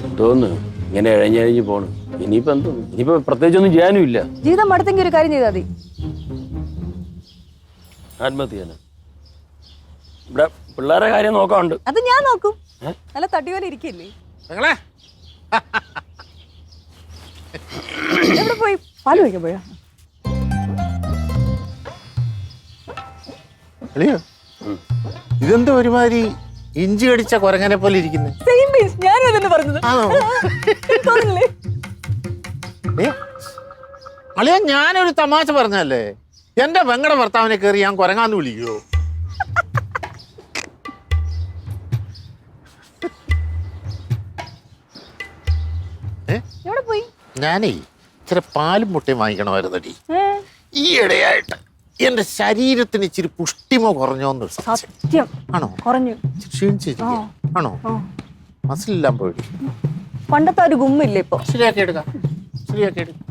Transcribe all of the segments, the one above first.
എന്തോന്ന് ഇങ്ങനെ ഇഴഞ്ഞഴിഞ്ഞ് പോണ്. ഇനിയിപ്പോ എന്തോ ഇനിയിപ്പോ പ്രത്യേകിച്ചൊന്നും ചെയ്യാനും ഇല്ല. ജീവിതം മടുത്തെങ്കിൽ ഒരു കാര്യം ചെയ്താൽ മതി. ആത്മഹത്യ ചെയ്യാനാ? ഇവിടെ പിള്ളേരെ കാര്യം നോക്കാറുണ്ട്. അത് ഞാൻ നോക്കും. നല്ല തട്ടിപോലെ ഇരിക്കില്ലേ? എവിടെ പോയി? പാല് വയ്ക്കാൻ പോയാ? ഇതെന്താ ഒരുമാതിരി ഇഞ്ചി കടിച്ച കുരങ്ങനെ പോലെ ഇരിക്കുന്നത്? ഞാനും അതന്നെ പറഞ്ഞത്. അളിയ ഞാനൊരു തമാശ പറഞ്ഞല്ലേ. എന്റെ പെങ്ങടെ ഭർത്താവിനെ കയറി ഞാൻ കുരങ്ങാന്ന് വിളിക്കുവോ? എവിടെ പോയി? ഞാനേ ഇച്ചിരി പാലും മുട്ടയും വാങ്ങിക്കണമായിരുന്നടി. ഈ ഇടയായിട്ട് എന്റെ ശരീരത്തിന് ഇച്ചിരി പുഷ്ടിമ കുറഞ്ഞോന്ന്. സത്യം ആണോ? കുറഞ്ഞു. ക്ഷീണിച്ചിരിക്കുക ആണോ? മസിലെല്ലാം പോയി. പണ്ടത്തെ ഒരു ഗുമ്മില്ല ഇപ്പൊ. ശരിയാക്കി എടുക്കാം. ശരിയാക്കി എടുക്കാം.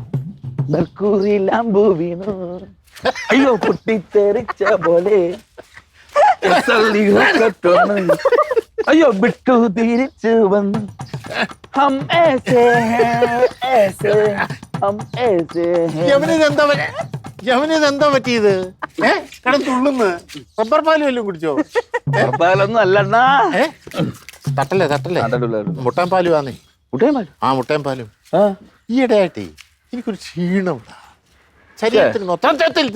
അയ്യോ പൊട്ടിത്തെറിച്ച പോലെ അയ്യോ വിട്ടു തിരിച്ചു വന്നു. യവനിതെന്താ പറ്റിയത്? കിടന്നുള്ളുന്ന് റബ്ബർ പാലും വല്ലതും കുടിച്ചോ? പാലൊന്നും അല്ലണ്ണാ. തട്ടല്ലേ തട്ടല്ലേ. മുട്ടാൻ പാലും ആന്നേ. മുട്ടയും പാലും. ഈ ഇടയായിട്ടേ എനിക്കൊരു ക്ഷീണം ശരീരത്തിന് മൊത്തത്തിൽ